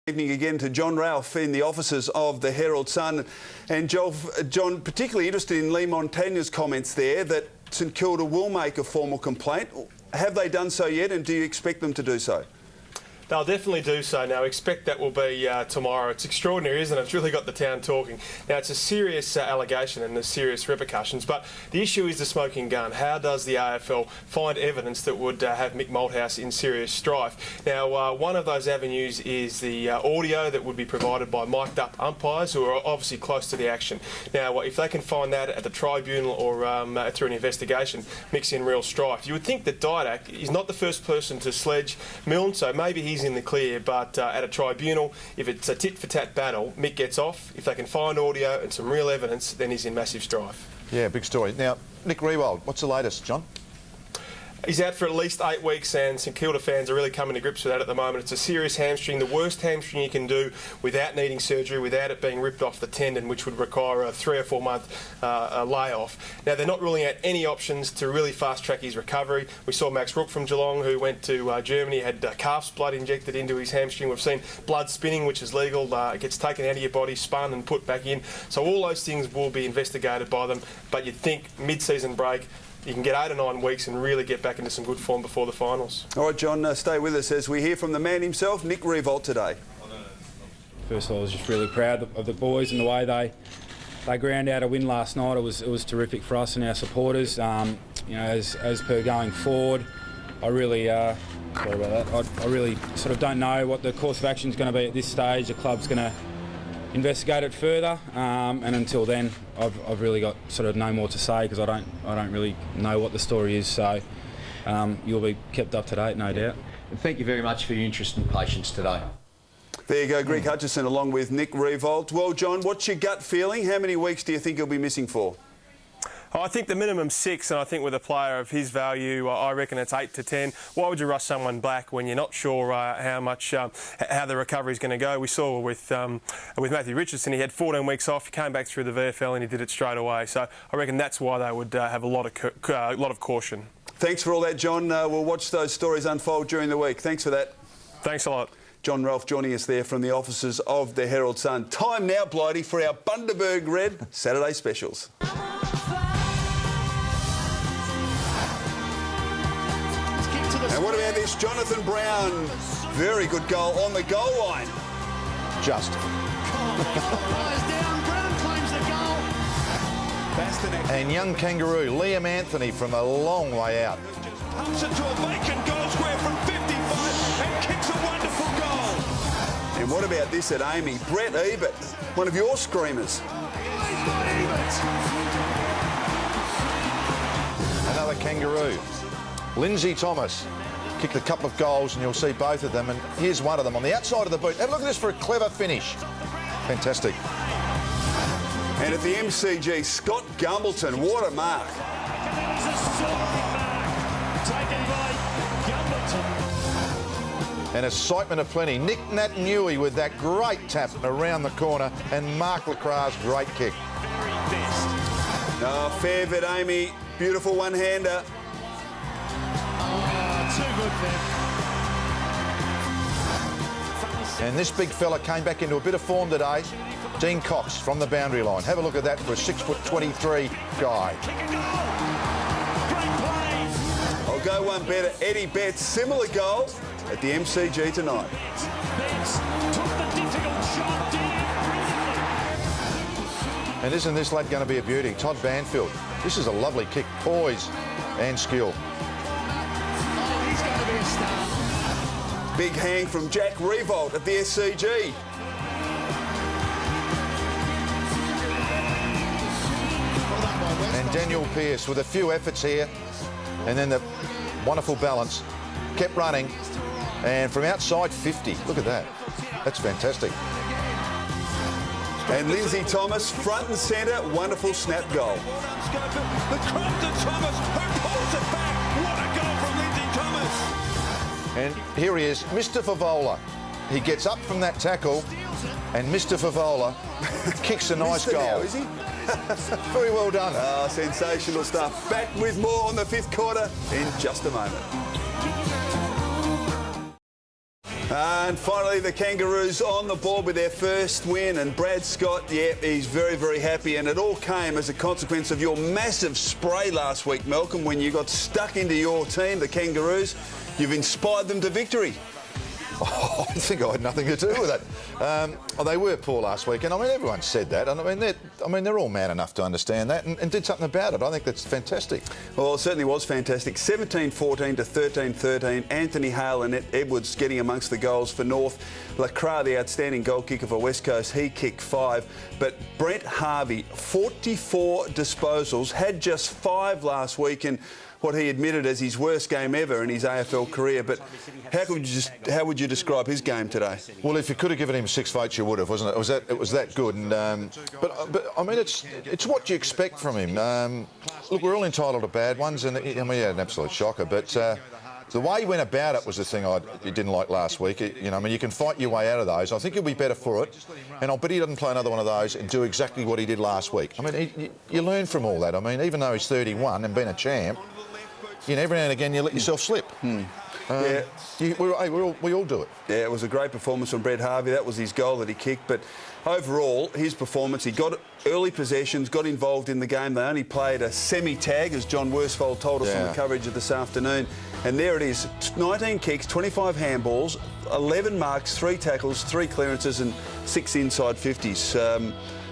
Evening again to John Ralph in the offices of the Herald Sun. And John, particularly interested in Lee Montagna's comments there that St Kilda will make a formal complaint. Have they done so yet, and do you expect them to do so? They'll definitely do so now. Expect that will be tomorrow. It's extraordinary, isn't it? It's really got the town talking. Now, it's a serious allegation and there's serious repercussions, but the issue is the smoking gun. How does the AFL find evidence that would have Mick Malthouse in serious strife? Now, one of those avenues is the audio that would be provided by mic'd up umpires who are obviously close to the action. Now, if they can find that at the tribunal or through an investigation, Mick's in real strife. You would think that Didak is not the first person to sledge Milne, so maybe he's in the clear, but at a tribunal, if it's a tit-for-tat battle, Mick gets off. If they can find audio and some real evidence, then he's in massive strife. Yeah, big story. Now, Nick Riewoldt, what's the latest, John? He's out for at least 8 weeks, and St Kilda fans are really coming to grips with that at the moment. It's a serious hamstring, the worst hamstring you can do without needing surgery, without it being ripped off the tendon, which would require a 3 or 4 month layoff. Now, they're not ruling out any options to really fast-track his recovery. We saw Max Rook from Geelong, who went to Germany, had calf's blood injected into his hamstring. We've seen blood spinning, which is legal. It gets taken out of your body, spun and put back in. So all those things will be investigated by them, but you'd think mid-season break, you can get 8 or 9 weeks and really get back into some good form before the finals. All right, John, stay with us as we hear from the man himself, Nick Riewoldt, today. First of all, I was just really proud of the boys and the way they ground out a win last night. It was terrific for us and our supporters. You know, as per going forward, I really sorry about that. I really sort of don't know what the course of action is going to be at this stage. The club's going to investigate it further, and until then, I've really got sort of no more to say because I don't really know what the story is. So you'll be kept up to date, no doubt. And thank you very much for your interest and patience today. There you go, Greg Hutchison along with Nick Riewoldt. Well, John, what's your gut feeling? How many weeks do you think he'll be missing for? I think the minimum 6, and I think with a player of his value, I reckon it's 8 to 10. Why would you rush someone back when you're not sure how the recovery is going to go? We saw with Matthew Richardson, he had 14 weeks off, he came back through the VFL and he did it straight away. So I reckon that's why they would have a lot of caution. Thanks for all that, John. We'll watch those stories unfold during the week. Thanks for that. Thanks a lot. John Ralph joining us there from the offices of the Herald Sun. Time now, Blighty, for our Bundaberg Red Saturday specials. And what about this? Jonathan Brown, very good goal on the goal line. Just. And young kangaroo, Liam Anthony from a long way out. Pumps it to a vacant goal square from 55 and kicks a wonderful goal. And what about this at Amy? Brett Ebert, one of your screamers. Another kangaroo. Lindsay Thomas kicked a couple of goals and you'll see both of them, and here's one of them on the outside of the boot. Have a look at this for a clever finish. Fantastic. And at the MCG, Scott Gumbleton, what a mark. And excitement aplenty. Nick Nat-Newey with that great tap around the corner, and Mark Lacra's great kick. Oh, fair bit, Amy. Beautiful one-hander. And this big fella came back into a bit of form today. Dean Cox from the boundary line. Have a look at that for a 6'23" guy. I'll go one better. Eddie Betts, similar goal at the MCG tonight. And isn't this lad going to be a beauty? Todd Banfield. This is a lovely kick. Poise and skill. Big hang from Jack Riewoldt at the SCG. And Daniel Pearce with a few efforts here, and then the wonderful balance. Kept running, and from outside 50. Look at that. That's fantastic. And Lindsay Thomas, front and centre, wonderful snap goal. The crop to Thomas, who pulls it back. What a goal from Lindsay Thomas. And here he is, Mr. Favola. He gets up from that tackle, and Mr. Favola kicks a nice goal. Now, is he? Very well done. Oh, sensational stuff. Back with more on the 5th quarter in just a moment. And finally, the Kangaroos on the board with their first win. And Brad Scott, yeah, he's very, very happy. And it all came as a consequence of your massive spray last week, Malcolm, when you got stuck into your team, the Kangaroos. You've inspired them to victory. Oh, I think I had nothing to do with it. They were poor last week, and I mean everyone said that, and I mean they're all man enough to understand that and did something about it. I think that's fantastic. Well, it certainly was fantastic. 17-14 to 13-13. Anthony Hale and Edwards getting amongst the goals for North. Lacra, the outstanding goal kicker for West Coast, he kicked 5. But Brent Harvey, 44 disposals, had just 5 last week, and what he admitted as his worst game ever in his AFL career. But how would you describe his game today? Well, if you could have given him 6 votes, you would have, wasn't it? It was that good. And but I mean, it's what you expect from him. Look, we're all entitled to bad ones, and I mean, he had an absolute shocker. But the way he went about it was the thing I didn't like last week. I mean, you can fight your way out of those. I think he'll be better for it, and I'll bet he doesn't play another one of those and do exactly what he did last week. I mean, you learn from all that. I mean, even though he's 31 and been a champ, every now and again you let yourself slip. Yeah. We all do it. Yeah, it was a great performance from Brett Harvey. That was his goal that he kicked. But overall, his performance, he got early possessions, got involved in the game. They only played a semi-tag, as John Worsfold told us on the coverage of this afternoon. And there it is, 19 kicks, 25 handballs, 11 marks, 3 tackles, 3 clearances and 6 inside 50s.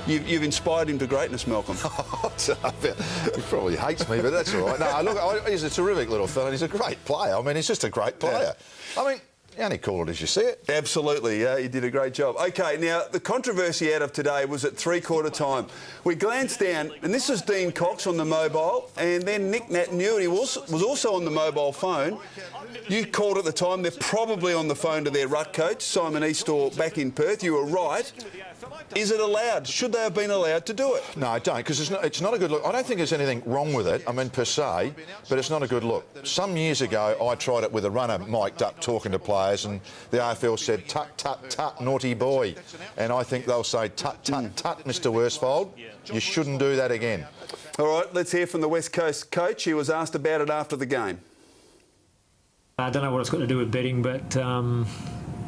You've inspired him to greatness, Malcolm. He probably hates me, but that's all right. No, look, he's a terrific little fella. He's a great player. I mean, he's just a great player. Yeah. I mean, you only call it as you see it. Absolutely, yeah, he did a great job. OK, now, the controversy out of today was at 3/4 time. We glanced down, and this was Dean Cox on the mobile, and then Nick Nat-Newey was also on the mobile phone. You called at the time, they're probably on the phone to their ruck coach, Simon Eastor, back in Perth. You were right. Is it allowed? Should they have been allowed to do it? No, I don't, because it's not a good look. I don't think there's anything wrong with it, I mean, per se, but it's not a good look. Some years ago, I tried it with a runner mic'd up talking to players, and the AFL said, tut, tut, tut, naughty boy. And I think they'll say, tut, tut, tut, Mr Worsfold. You shouldn't do that again. All right, let's hear from the West Coast coach. He was asked about it after the game. I don't know what it's got to do with betting, but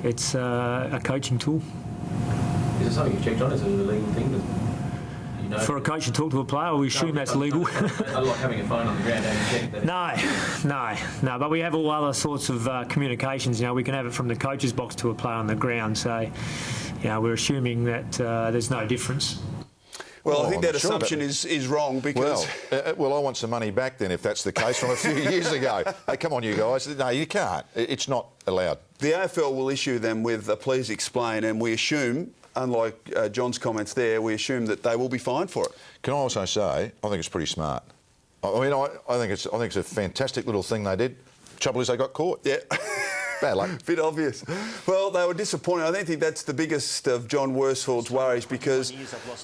it's a coaching tool. Is it something you've checked on? Is it a legal thing? For a coach to talk to a player, we assume that's legal. I like having a phone on the ground. No. But we have all other sorts of communications. We can have it from the coach's box to a player on the ground. So, we're assuming that there's no difference. Well, I think that assumption is wrong because... Well, I want some money back then if that's the case from a few years ago. Hey, come on, you guys. No, you can't. It's not allowed. The AFL will issue them with a please explain, and we assume, unlike John's comments there, we assume that they will be fined for it. Can I also say, I think it's pretty smart. I mean, I think it's a fantastic little thing they did. Trouble is they got caught. Yeah. Bad luck. Bit obvious. Well, they were disappointed. I don't think that's the biggest of John Worsfold's worries because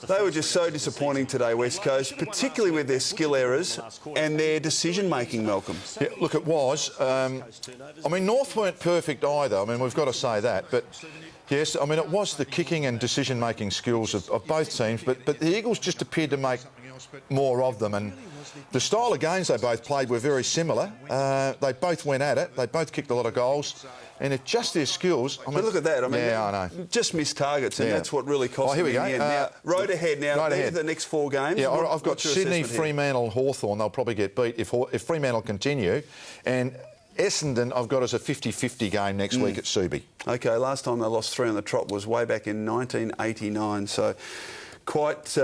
they were just so disappointing today, West Coast, particularly with their skill errors and their decision-making, Malcolm. Yeah, look, it was. I mean, North weren't perfect either. I mean, we've got to say that. But, yes, I mean, it was the kicking and decision-making skills of both teams. But the Eagles just appeared to make more of them. And the style of games they both played were very similar. They both went at it. They both kicked a lot of goals. And it's just their skills. I mean, but look at that. I mean, yeah, I know. Just missed targets, and that's what really cost them. Oh, here we go. In the end. Now, road ahead now. Right ahead. The next 4 games. Yeah, I've got Sydney, Fremantle, Hawthorn. They'll probably get beat if Fremantle continue. And Essendon, I've got as a 50-50 game next week at Subi. OK, last time they lost 3 on the trot was way back in 1989. So... Quite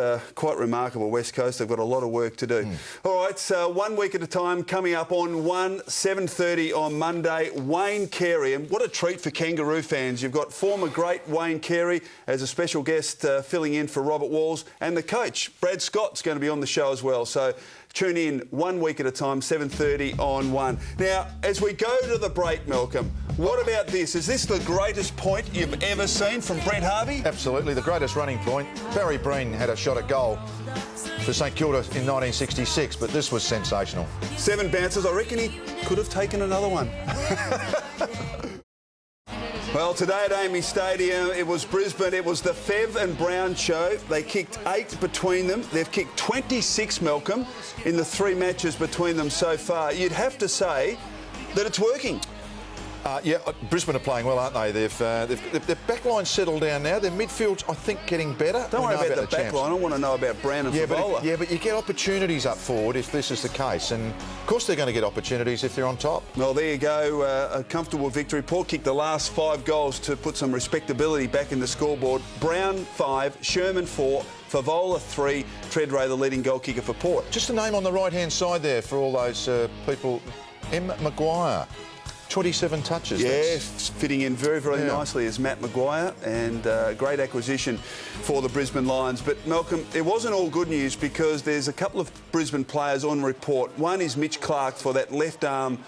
remarkable, West Coast. They've got a lot of work to do. All right, so 1 week at a time. Coming up on 7:30 on Monday, Wayne Carey. And what a treat for Kangaroo fans. You've got former great Wayne Carey as a special guest filling in for Robert Walls. And the coach, Brad Scott's going to be on the show as well. So tune in 1 week at a time, 7:30 on 1. Now, as we go to the break, Malcolm, what about this? Is this the greatest point you've ever seen from Brett Harvey? Absolutely, the greatest running point. Barry Breen had a shot at goal for St Kilda in 1966, but this was sensational. 7 bounces. I reckon he could have taken another one. Well, today at Amy Stadium, it was Brisbane. It was the Fev and Brown show. They kicked 8 between them. They've kicked 26, Malcolm, in the 3 matches between them so far. You'd have to say that it's working. Yeah, Brisbane are playing well, aren't they? Their backline settled down now. Their midfield's, I think, getting better. Don't worry about the backline. I want to know about Brown and Favola. Yeah, but you get opportunities up forward if this is the case. And, of course, they're going to get opportunities if they're on top. Well, there you go. A comfortable victory. Port kicked the last 5 goals to put some respectability back in the scoreboard. Brown 5, Sherman 4, Favola 3, Treadray the leading goal kicker for Port. Just a name on the right-hand side there for all those people. M. Maguire. 27 touches. Yeah, fitting in very, very nicely as Matt Maguire, and great acquisition for the Brisbane Lions. But Malcolm, it wasn't all good news because there's a couple of Brisbane players on report. One is Mitch Clark for that left arm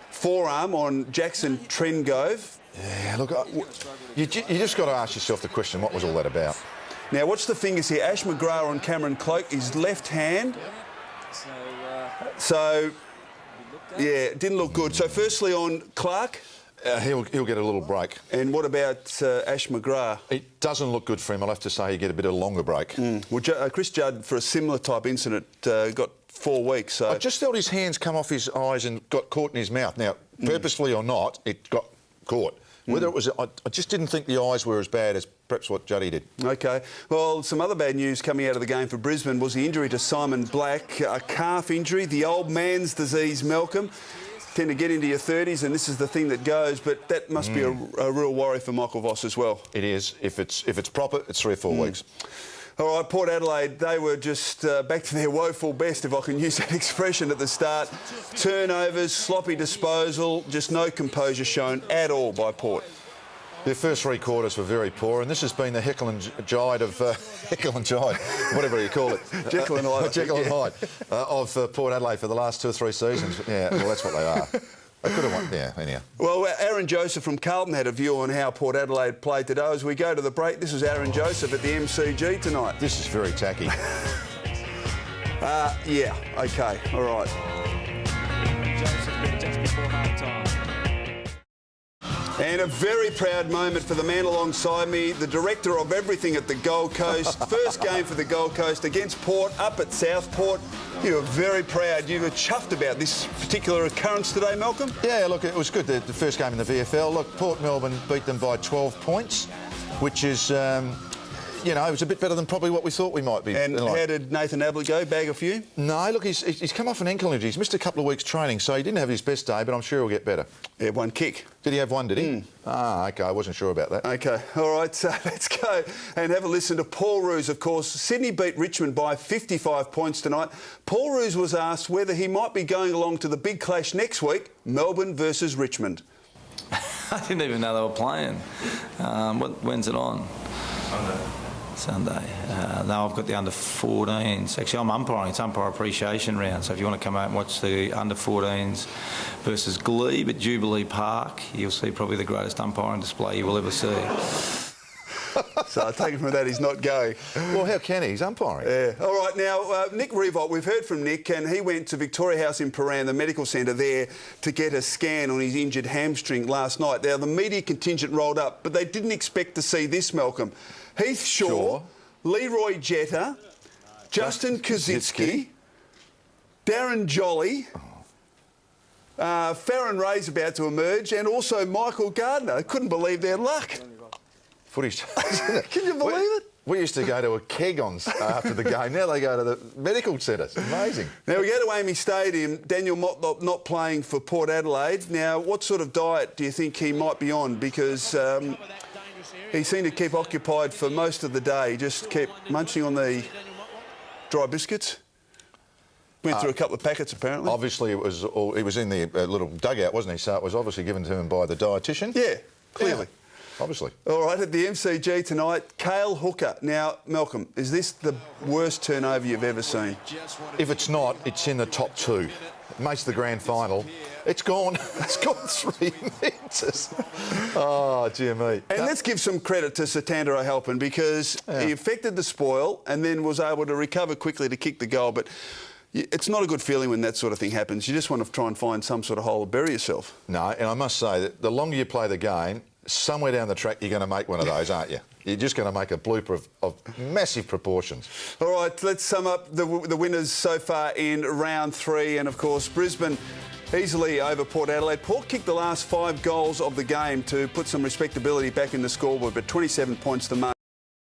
forearm on Jackson Trengove. Yeah, look, you just got to ask yourself the question, what was all that about? Now, watch the fingers here. Ash McGrath on Cameron Cloak, his left hand. So yeah, it didn't look good. So firstly on Clark. He'll get a little break. And what about Ash McGrath? It doesn't look good for him. I'll have to say he get a bit of a longer break. Well, Chris Judd, for a similar type incident, got 4 weeks. So I just felt his hands come off his eyes and got caught in his mouth. Now, purposefully or not, it got caught. Whether it was, I just didn't think the eyes were as bad as perhaps what Juddy did. OK. Well, some other bad news coming out of the game for Brisbane was the injury to Simon Black, a calf injury, the old man's disease, Malcolm. Tend to get into your 30s and this is the thing that goes, but that must be a real worry for Michael Voss as well. It is. If it's proper, it's 3 or 4 weeks. All right, Port Adelaide, they were just back to their woeful best, if I can use that expression at the start. Turnovers, sloppy disposal, just no composure shown at all by Port. Their first 3 quarters were very poor, and this has been the Jekyll and Hyde of Jekyll and Hyde, whatever you call it. Jekyll and Hyde. Jekyll and Hyde of Port Adelaide for the last 2 or 3 seasons. Yeah, well, that's what they are. They could have won. Yeah, anyhow. Well, Aaron Joseph from Carlton had a view on how Port Adelaide played today. As we go to the break, this is Aaron Joseph at the MCG tonight. This is very tacky. Yeah, OK, all right. Just before half-time. And a very proud moment for the man alongside me, the director of everything at the Gold Coast. First game for the Gold Coast against Port up at Southport. You were very proud. You were chuffed about this particular occurrence today, Malcolm. Yeah, look, it was good, the first game in the VFL. Look, Port Melbourne beat them by 12 points, which is, you know, it was a bit better than probably what we thought we might be. And how did Nathan Ablett go? Bag a few? No, look, he's come off an ankle injury. He's missed a couple of weeks' training, so he didn't have his best day, but I'm sure he'll get better. Yeah, 1 kick. Did he have 1, did he? Ah, OK, I wasn't sure about that. OK, all right, so let's go and have a listen to Paul Roos, of course. Sydney beat Richmond by 55 points tonight. Paul Roos was asked whether he might be going along to the big clash next week, Melbourne versus Richmond. I didn't even know they were playing. When's it on? Sunday. No, I've got the under-14s. Actually, I'm umpiring. It's umpire appreciation round. So if you want to come out and watch the under-14s versus Glebe at Jubilee Park, you'll see probably the greatest umpiring display you will ever see. So I take it from that he's not going. Well, how can he? He's umpiring. Yeah. All right, now, Nick Riewoldt, we've heard from Nick, and he went to Victoria House in Paran, the medical centre there, to get a scan on his injured hamstring last night. Now, the media contingent rolled up, but they didn't expect to see this, Malcolm. Heath Shaw, Leroy Jetta, Justin Kosicki, Darren Jolly, Farron Ray's about to emerge, and also Michael Gardner. They couldn't believe their luck. Footage. Can you believe it? We used to go to a keg on after the game. Now they go to the medical centre. It's amazing. Now, we go to Amy Stadium. Daniel Motlop not playing for Port Adelaide. Now, what sort of diet do you think he might be on? Because he seemed to keep occupied for most of the day. He just kept munching on the dry biscuits. Went through a couple of packets, apparently. Obviously, it was he was in the little dugout, wasn't he? So it was obviously given to him by the dietitian. Yeah, clearly. Yeah. Obviously. All right, at the MCG tonight, Cale Hooker. Now, Malcolm, is this the worst turnover you've ever seen? If it's not, it's in the top 2. It makes the grand final. It's gone. It's gone 3 metres. Oh, dear me. And let's give some credit to Satanda O'Halpin because he affected the spoil and then was able to recover quickly to kick the goal. But it's not a good feeling when that sort of thing happens. You just want to try and find some sort of hole to bury yourself. No, and I must say that the longer you play the game, somewhere down the track you're going to make one of those, aren't you? You're just going to make a blooper of massive proportions. All right, let's sum up the winners so far in round 3. And, of course, Brisbane easily over Port Adelaide. Port kicked the last 5 goals of the game to put some respectability back in the scoreboard, but 27 points the most.